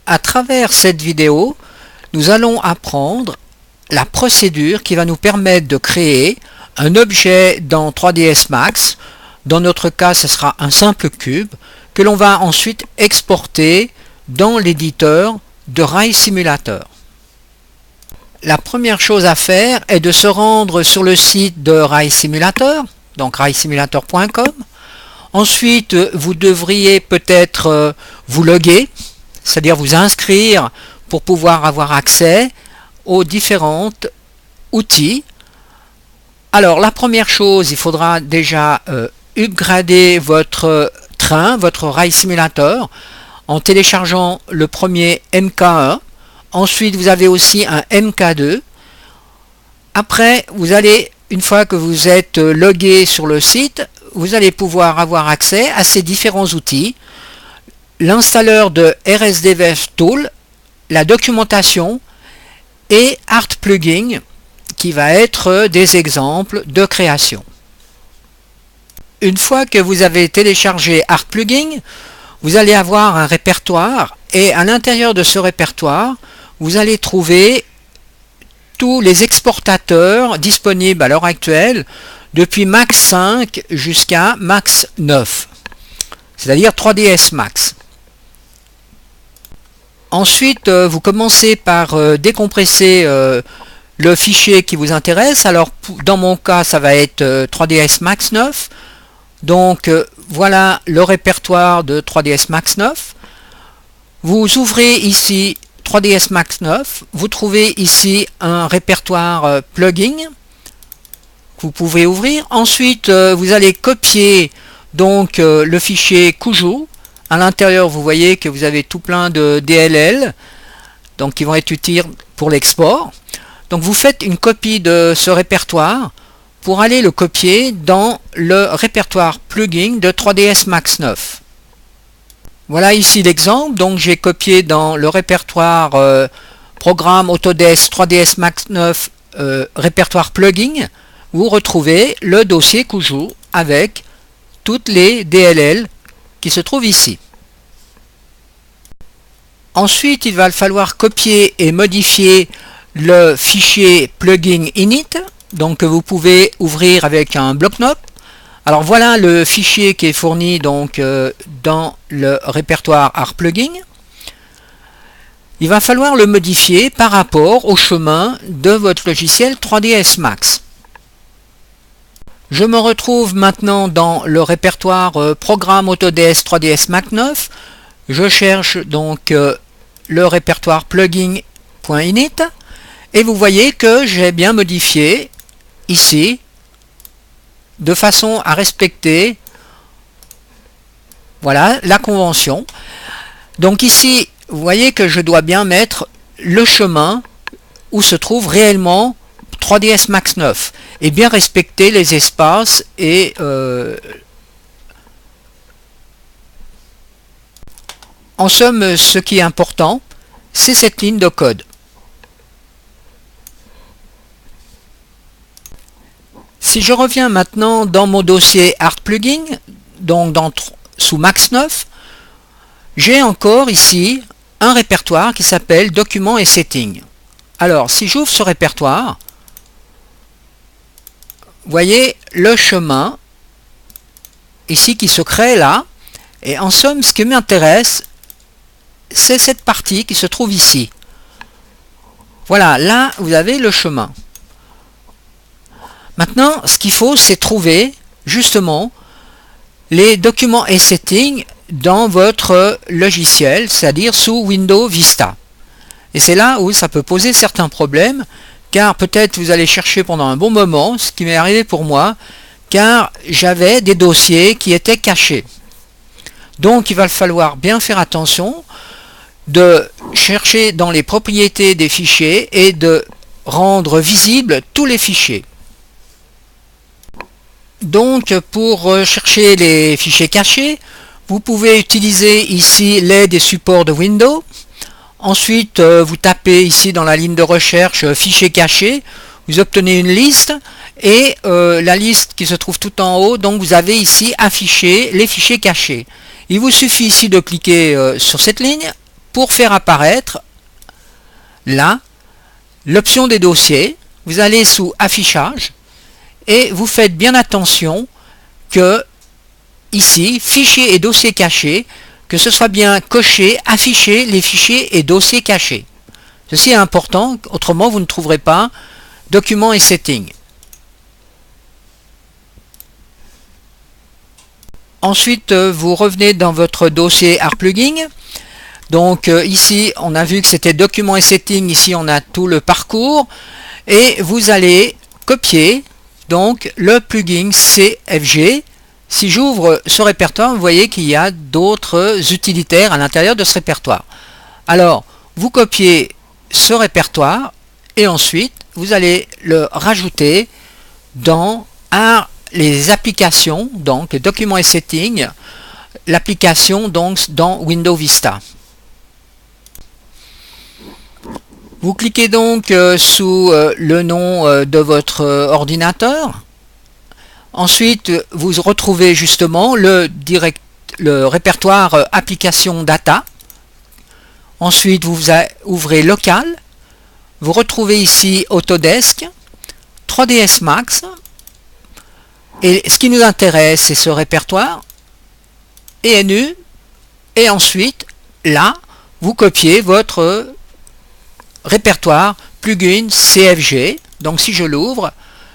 À travers cette vidéo, nous allons apprendre la procédure qui va nous permettre de créer un objet dans 3ds Max. Dans notre cas, ce sera un simple cube que l'on va ensuite exporter dans l'éditeur de Rai Simulator. La première chose à faire est de se rendre sur le site de Rai Simulator, donc raisimulator.com. Ensuite, vous devriez peut-être vous loguer, c'est-à-dire vous inscrire pour pouvoir avoir accès aux différents outils. Alors, la première chose, il faudra déjà upgrader votre train, votre Rai Simulator, en téléchargeant le premier MK1. Ensuite, vous avez aussi un MK2. Après, vous allez, une fois que vous êtes logué sur le site, vous allez pouvoir avoir accès à ces différents outils. L'installeur de RSDevTool, la documentation et Art Plugin, qui va être des exemples de création. Une fois que vous avez téléchargé Art Plugin, vous allez avoir un répertoire et à l'intérieur de ce répertoire, vous allez trouver tous les exportateurs disponibles à l'heure actuelle depuis Max 5 jusqu'à Max 9, c'est-à-dire 3ds Max. Ensuite, vous commencez par décompresser le fichier qui vous intéresse. Alors, dans mon cas, ça va être 3ds Max 9. Donc, voilà le répertoire de 3ds Max 9. Vous ouvrez ici 3ds Max 9. Vous trouvez ici un répertoire plugin que vous pouvez ouvrir. Ensuite, vous allez copier donc le fichier Kuju. À l'intérieur, vous voyez que vous avez tout plein de DLL, donc qui vont être utiles pour l'export. Donc vous faites une copie de ce répertoire pour aller le copier dans le répertoire plugin de 3ds Max 9. Voilà ici l'exemple. Donc j'ai copié dans le répertoire programme Autodesk 3ds Max 9 répertoire plugin. Vous retrouvez le dossier Kuju avec toutes les DLL qui se trouve ici. Ensuite, il va falloir copier et modifier le fichier plugin init, donc que vous pouvez ouvrir avec un bloc-notes. Alors voilà le fichier qui est fourni donc dans le répertoire Art Plugin. Il va falloir le modifier par rapport au chemin de votre logiciel 3ds Max. Je me retrouve maintenant dans le répertoire programme Autodesk 3ds Max 9. Je cherche donc le répertoire plugin.init et vous voyez que j'ai bien modifié ici de façon à respecter voilà la convention. Donc ici vous voyez que je dois bien mettre le chemin où se trouve réellement 3ds Max 9 et bien respecter les espaces et en somme ce qui est important c'est cette ligne de code. Si je reviens maintenant dans mon dossier Art Plugin, donc sous Max 9, j'ai encore ici un répertoire qui s'appelle Documents et Settings. Alors si j'ouvre ce répertoire, vous voyez le chemin ici qui se crée là, et en somme ce qui m'intéresse c'est cette partie qui se trouve ici. Voilà, là vous avez le chemin. Maintenant ce qu'il faut c'est trouver justement les documents et settings dans votre logiciel, c'est-à-dire sous Windows Vista. Et c'est là où ça peut poser certains problèmes, car peut-être vous allez chercher pendant un bon moment, ce qui m'est arrivé pour moi, car j'avais des dossiers qui étaient cachés. Donc il va falloir bien faire attention de chercher dans les propriétés des fichiers et de rendre visibles tous les fichiers. Donc pour chercher les fichiers cachés, vous pouvez utiliser ici l'aide et support de Windows. Ensuite, vous tapez ici dans la ligne de recherche fichiers cachés, vous obtenez une liste et la liste qui se trouve tout en haut, donc vous avez ici affiché les fichiers cachés. Il vous suffit ici de cliquer sur cette ligne pour faire apparaître là l'option des dossiers. Vous allez sous affichage et vous faites bien attention que ici fichiers et dossiers cachés, que ce soit bien coché afficher les fichiers et dossiers cachés. Ceci est important, autrement vous ne trouverez pas documents et settings. Ensuite, vous revenez dans votre dossier ArtPlugin. Donc ici, on a vu que c'était documents et settings. Ici, on a tout le parcours. Et vous allez copier donc le plugin CFG. Si j'ouvre ce répertoire, vous voyez qu'il y a d'autres utilitaires à l'intérieur de ce répertoire. Alors, vous copiez ce répertoire et ensuite, vous allez le rajouter dans les applications, donc documents et settings, l'application donc dans Windows Vista. Vous cliquez donc sous le nom de votre ordinateur. Ensuite, vous retrouvez justement le répertoire application data. Ensuite, vous ouvrez local. Vous retrouvez ici Autodesk, 3ds Max. Et ce qui nous intéresse, c'est ce répertoire, ENU, et ensuite, là, vous copiez votre répertoire plugin CFG. Donc si je l'ouvre,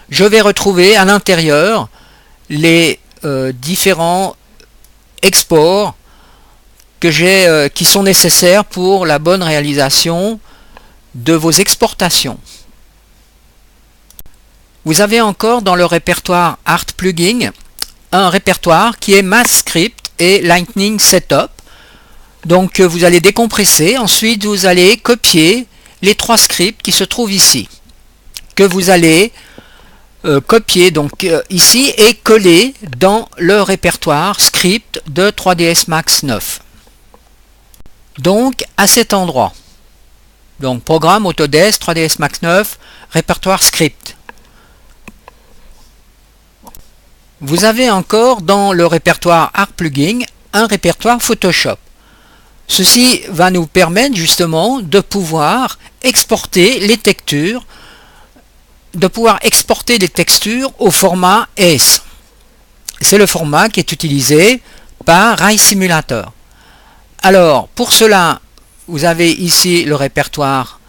je vais retrouver à l'intérieur les différents exports qui sont nécessaires pour la bonne réalisation de vos exportations. Vous avez encore dans le répertoire ArtPlugin un répertoire qui est MathScript et Lightning Setup. Donc vous allez décompresser, ensuite vous allez copier les 3 scripts qui se trouvent ici, que vous allez copier donc ici et coller dans le répertoire script de 3ds Max 9. Donc à cet endroit, donc programme Autodesk 3ds Max 9, répertoire script. Vous avez encore dans le répertoire ArtPlugin un répertoire Photoshop. Ceci va nous permettre justement de pouvoir exporter les textures, au format ES. C'est le format qui est utilisé par Ray Simulator. Alors pour cela, vous avez ici le répertoire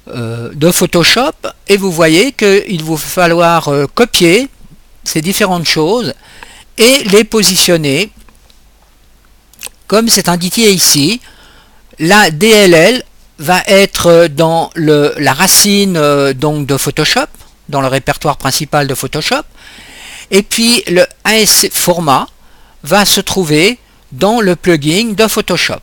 de Photoshop et vous voyez qu'il va falloir copier ces différentes choses et les positionner comme c'est indiqué ici. La DLL va être dans la racine donc de Photoshop, dans le répertoire principal de Photoshop, et puis le AS format va se trouver dans le plugin de Photoshop.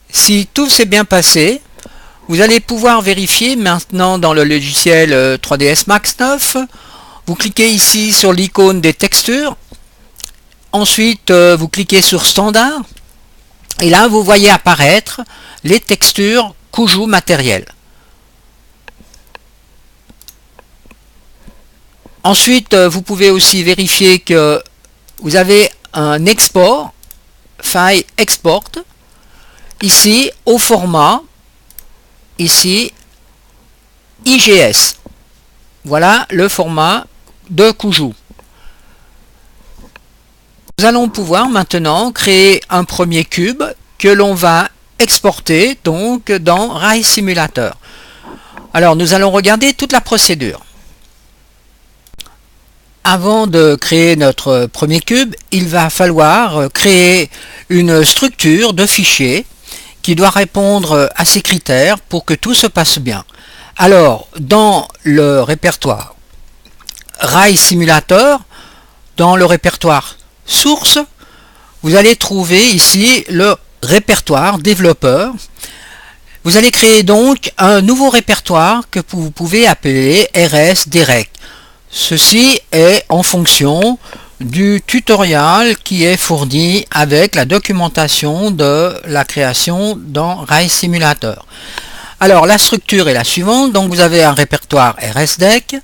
Si tout s'est bien passé, vous allez pouvoir vérifier maintenant dans le logiciel 3ds Max 9. Vous cliquez ici sur l'icône des textures. Ensuite, vous cliquez sur Standard. Et là, vous voyez apparaître les textures Kuju matériel. Ensuite, vous pouvez aussi vérifier que vous avez un export, File Export, ici au format, ici IGS. Voilà le format de Kuju. Nous allons pouvoir maintenant créer un premier cube que l'on va exporter donc dans Ray Simulator. Alors nous allons regarder toute la procédure. Avant de créer notre premier cube, il va falloir créer une structure de fichier qui doit répondre à ces critères pour que tout se passe bien. Alors, dans le répertoire Ray Simulator, dans le répertoire source, vous allez trouver ici le répertoire développeur. Vous allez créer donc un nouveau répertoire que vous pouvez appeler RS-Direct. Ceci est en fonction du tutoriel qui est fourni avec la documentation de la création dans Ray Simulator. Alors la structure est la suivante, donc vous avez un répertoire RSDEC,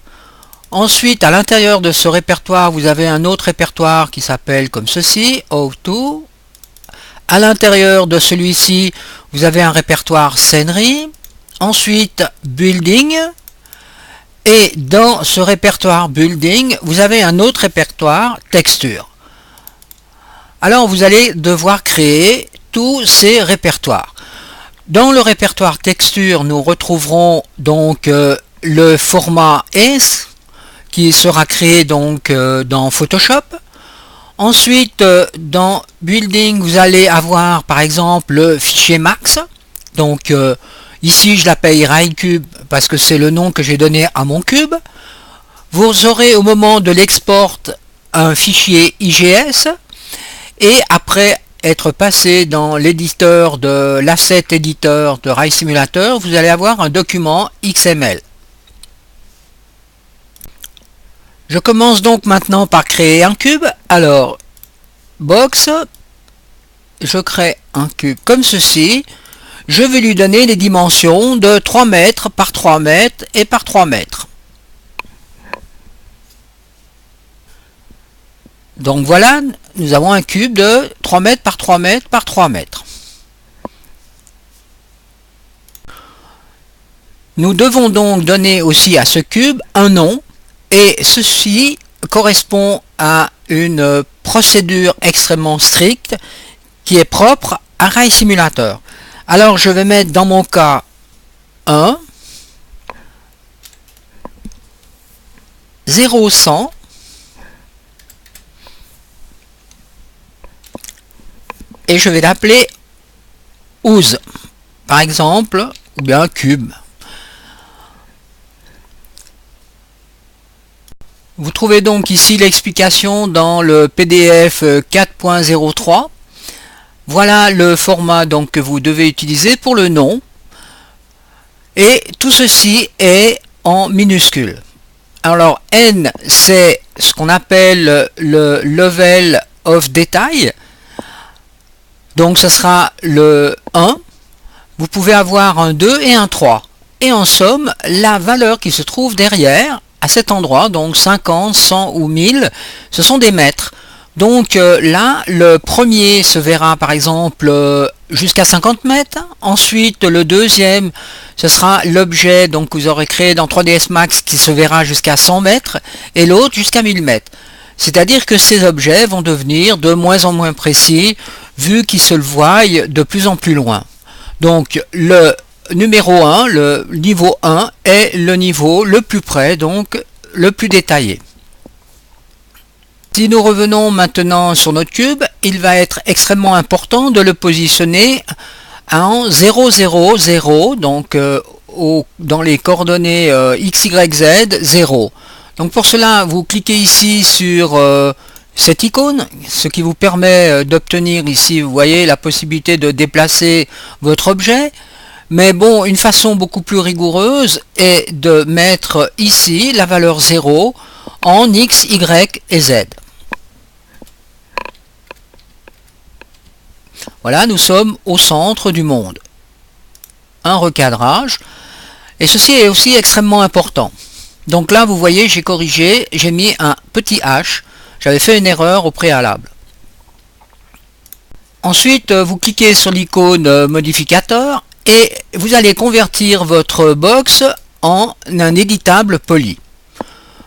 Ensuite, à l'intérieur de ce répertoire, vous avez un autre répertoire qui s'appelle comme ceci, O2. À l'intérieur de celui-ci, vous avez un répertoire Scenery. Ensuite, Building. Et dans ce répertoire Building, vous avez un autre répertoire Texture. Alors, vous allez devoir créer tous ces répertoires. Dans le répertoire Texture, nous retrouverons donc le format S, qui sera créé donc dans Photoshop. Ensuite, dans Building, vous allez avoir par exemple le fichier Max. Donc ici, je l'appelle RaiCube parce que c'est le nom que j'ai donné à mon cube. Vous aurez au moment de l'export un fichier IGS et après être passé dans l'éditeur de l'asset éditeur de Rai Simulator, vous allez avoir un document XML. Je commence donc maintenant par créer un cube. Alors, box, je crée un cube comme ceci. Je vais lui donner les dimensions de 3 mètres par 3 mètres et par 3 mètres. Donc voilà, nous avons un cube de 3 mètres par 3 mètres par 3 mètres. Nous devons donc donner aussi à ce cube un nom. Et ceci correspond à une procédure extrêmement stricte qui est propre à Rai Simulator. Alors je vais mettre dans mon cas 1, 0, 100, et je vais l'appeler OOZ, par exemple, ou bien cube. Vous trouvez donc ici l'explication dans le PDF 4.03. Voilà le format donc que vous devez utiliser pour le nom. Et tout ceci est en minuscule. Alors N, c'est ce qu'on appelle le level of detail. Donc ce sera le 1. Vous pouvez avoir un 2 et un 3. Et en somme, la valeur qui se trouve derrière, à cet endroit, donc 50, 100 ou 1000, ce sont des mètres. Donc là, le premier se verra par exemple jusqu'à 50 mètres. Ensuite, le deuxième, ce sera l'objet donc que vous aurez créé dans 3ds Max qui se verra jusqu'à 100 mètres et l'autre jusqu'à 1000 mètres. C'est-à-dire que ces objets vont devenir de moins en moins précis vu qu'ils se voient de plus en plus loin. Donc le numéro 1, le niveau 1 est le niveau le plus près, donc le plus détaillé. Si nous revenons maintenant sur notre cube, il va être extrêmement important de le positionner en 0, 0, 0, donc dans les coordonnées x, y, z, 0. Donc pour cela, vous cliquez ici sur cette icône, ce qui vous permet d'obtenir ici, vous voyez, la possibilité de déplacer votre objet. Mais bon, une façon beaucoup plus rigoureuse est de mettre ici la valeur 0 en x, y et z. Voilà, nous sommes au centre du monde. Un recadrage. Et ceci est aussi extrêmement important. Donc là, vous voyez, j'ai corrigé, j'ai mis un petit h. J'avais fait une erreur au préalable. Ensuite, vous cliquez sur l'icône modificateur et vous allez convertir votre box en un éditable poly.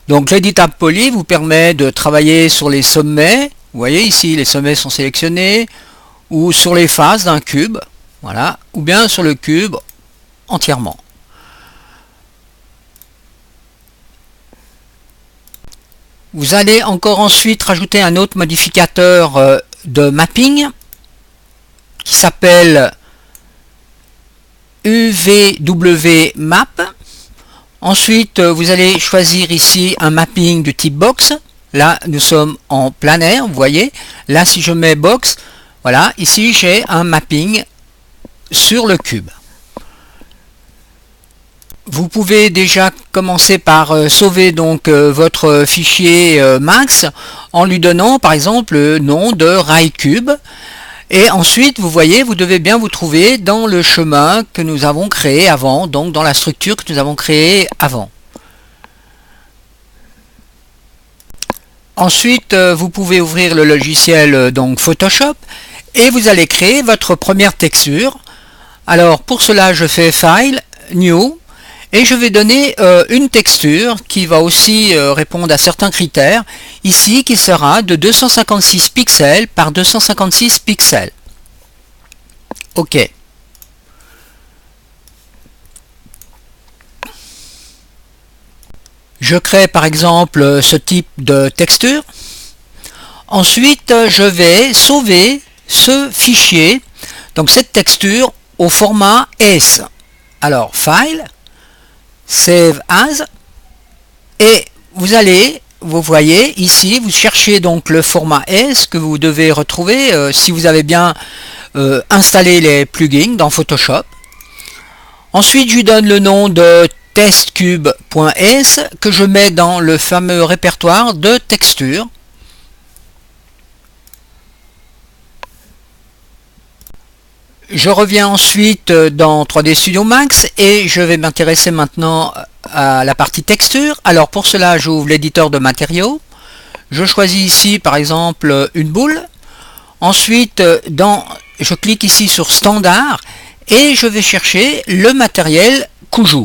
Donc l'éditable poly vous permet de travailler sur les sommets. Vous voyez ici, les sommets sont sélectionnés, ou sur les faces d'un cube, voilà, ou bien sur le cube entièrement. Vous allez encore ensuite rajouter un autre modificateur de mapping qui s'appelle UVWMap. Ensuite, vous allez choisir ici un mapping du type box. Là, nous sommes en plein air, vous voyez. Là, si je mets box, voilà, ici j'ai un mapping sur le cube. Vous pouvez déjà commencer par sauver donc votre fichier Max en lui donnant par exemple le nom de RaiCube. Et ensuite, vous voyez, vous devez bien vous trouver dans le chemin que nous avons créé avant, donc dans la structure que nous avons créée avant. Ensuite, vous pouvez ouvrir le logiciel donc Photoshop et vous allez créer votre première texture. Alors pour cela, je fais File, New et je vais donner une texture qui va aussi répondre à certains critères, ici qui sera de 256 pixels par 256 pixels. OK. Je crée par exemple ce type de texture. Ensuite, je vais sauver ce fichier, donc cette texture, au format S. Alors, File, Save As, et vous voyez ici, vous cherchez donc le format S que vous devez retrouver si vous avez bien installé les plugins dans Photoshop. Ensuite, je lui donne le nom de testcube.s que je mets dans le fameux répertoire de textures. Je reviens ensuite dans 3D Studio Max et je vais m'intéresser maintenant à la partie texture. Alors pour cela, j'ouvre l'éditeur de matériaux. Je choisis ici par exemple une boule. Ensuite, je clique ici sur Standard et je vais chercher le matériel Kuju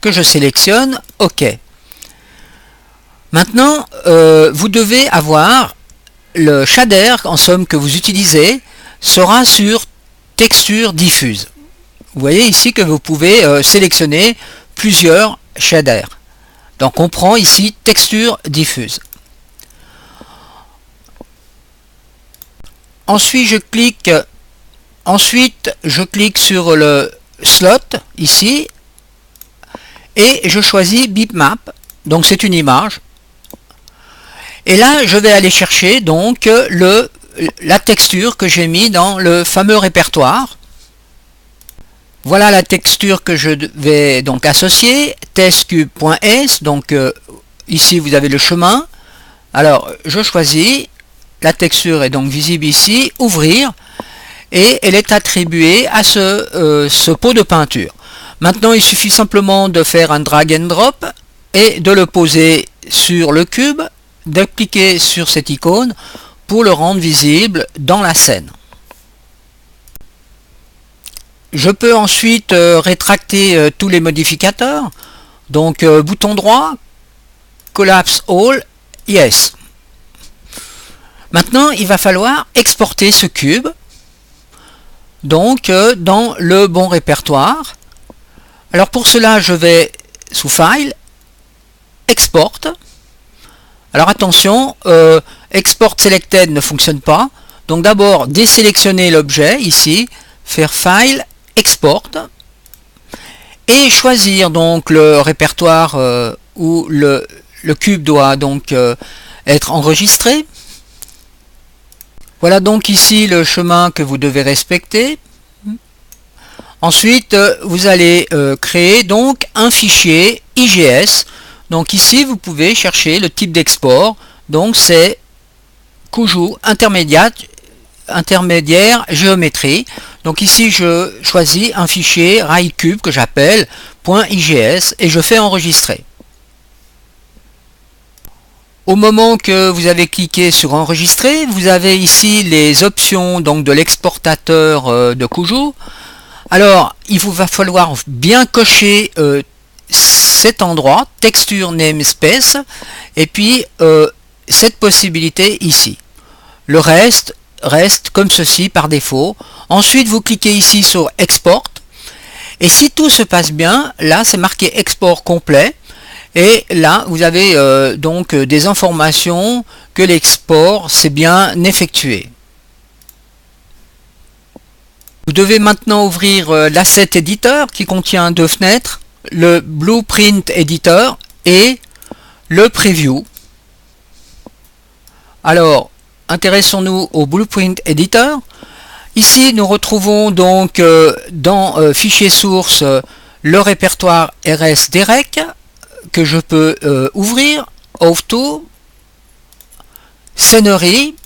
que je sélectionne. OK. Maintenant, vous devez avoir le shader en somme que vous utilisez sera sur texture diffuse. Vous voyez ici que vous pouvez sélectionner plusieurs shaders. Donc on prend ici texture diffuse. Ensuite je clique sur le slot ici et je choisis bitmap. Donc c'est une image. Et là je vais aller chercher donc la texture que j'ai mis dans le fameux répertoire. Voilà la texture que je vais donc associer, testcube.s, donc ici vous avez le chemin. Alors je choisis, la texture est donc visible ici, ouvrir, et elle est attribuée à ce pot de peinture. Maintenant il suffit simplement de faire un drag and drop et de le poser sur le cube, de cliquer sur cette icône pour le rendre visible dans la scène. Je peux ensuite rétracter tous les modificateurs. Donc bouton droit, Collapse All, Yes. Maintenant, il va falloir exporter ce cube donc dans le bon répertoire. Alors pour cela, je vais sous File, Export. Alors attention, Export Selected ne fonctionne pas. Donc d'abord, désélectionner l'objet ici, faire File, Export, et choisir donc le répertoire où le cube doit donc être enregistré. Voilà donc ici le chemin que vous devez respecter. Ensuite, vous allez créer donc un fichier IGS. Donc ici, vous pouvez chercher le type d'export. Donc c'est Kuju intermédiaire géométrie. Donc ici, je choisis un fichier RaiCube que j'appelle .igs et je fais enregistrer. Au moment que vous avez cliqué sur enregistrer, vous avez ici les options donc de l'exportateur de Kuju. Alors, il vous va falloir bien cocher cet endroit, texture namespace, et puis cette possibilité ici. Le reste comme ceci par défaut. Ensuite, vous cliquez ici sur Export. Et si tout se passe bien, là, c'est marqué Export complet. Et là, vous avez donc des informations que l'export s'est bien effectué. Vous devez maintenant ouvrir l'Asset Editor qui contient deux fenêtres, le Blueprint Editor et le Preview. Alors, intéressons-nous au Blueprint Editor. Ici, nous retrouvons donc dans Fichier source le répertoire RS-Derec que je peux ouvrir, Auto, Scenery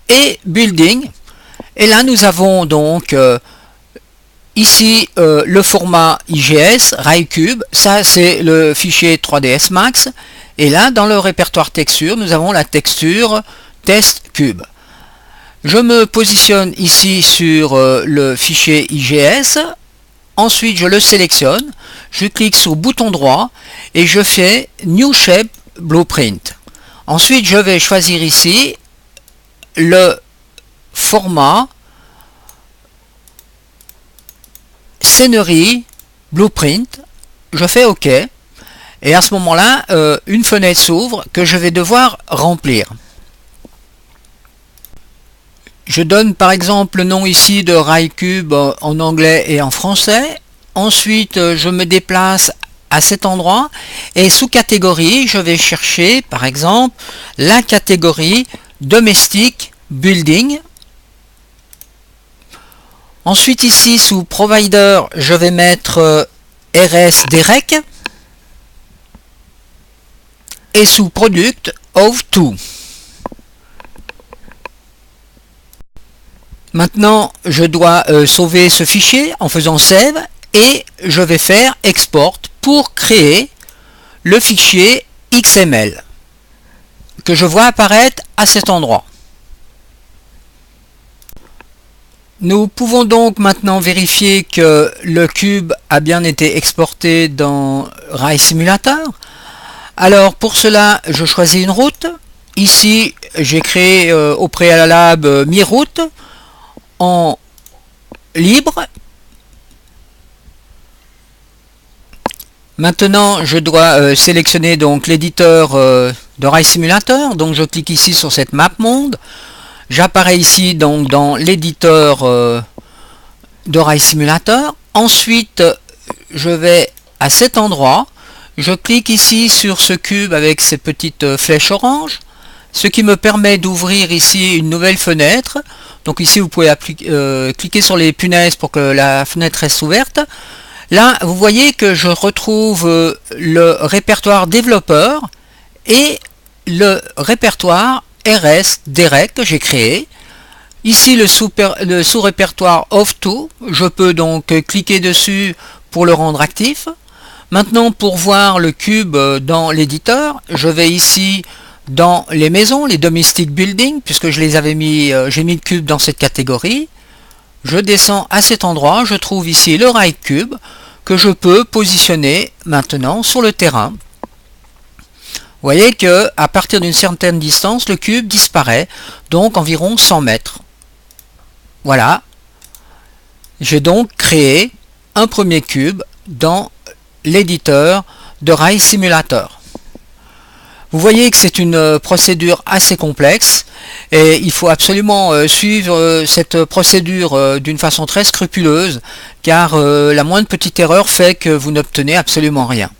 et Building. Et là, nous avons donc ici le format IGS, RaiCube, ça c'est le fichier 3ds Max, Et là, dans le répertoire texture, nous avons la texture Test Cube. Je me positionne ici sur le fichier IGS. Ensuite, je le sélectionne. Je clique sur bouton droit et je fais New Shape Blueprint. Ensuite, je vais choisir ici le format Scenery Blueprint. Je fais OK. Et à ce moment-là, une fenêtre s'ouvre que je vais devoir remplir. Je donne par exemple le nom ici de RaiCube en anglais et en français. Ensuite, je me déplace à cet endroit et sous catégorie, je vais chercher par exemple la catégorie Domestic Building. Ensuite ici sous Provider, je vais mettre RS Derek. Et sous Product of 2. Maintenant, je dois sauver ce fichier en faisant Save et je vais faire Export pour créer le fichier XML que je vois apparaître à cet endroit. Nous pouvons donc maintenant vérifier que le cube a bien été exporté dans Rai Simulator. Alors pour cela, je choisis une route. Ici, j'ai créé au préalable mi route en libre. Maintenant, je dois sélectionner donc l'éditeur de Rai Simulator. Donc je clique ici sur cette map monde. J'apparais ici donc dans l'éditeur de Rai Simulator. Ensuite, je vais à cet endroit. Je clique ici sur ce cube avec ces petites flèches orange, ce qui me permet d'ouvrir ici une nouvelle fenêtre. Donc ici vous pouvez cliquer sur les punaises pour que la fenêtre reste ouverte. Là vous voyez que je retrouve le répertoire développeur et le répertoire RS Derek que j'ai créé. Ici le sous-répertoire of2, je peux donc cliquer dessus pour le rendre actif. Maintenant, pour voir le cube dans l'éditeur, je vais ici dans les maisons, les domestic buildings, puisque je les avais mis, j'ai mis le cube dans cette catégorie. Je descends à cet endroit, je trouve ici le RaiCube que je peux positionner maintenant sur le terrain. Vous voyez que à partir d'une certaine distance, le cube disparaît, donc environ 100 mètres. Voilà. J'ai donc créé un premier cube dans l'éditeur de Rai Simulator. Vous voyez que c'est une procédure assez complexe et il faut absolument suivre cette procédure d'une façon très scrupuleuse car la moindre petite erreur fait que vous n'obtenez absolument rien.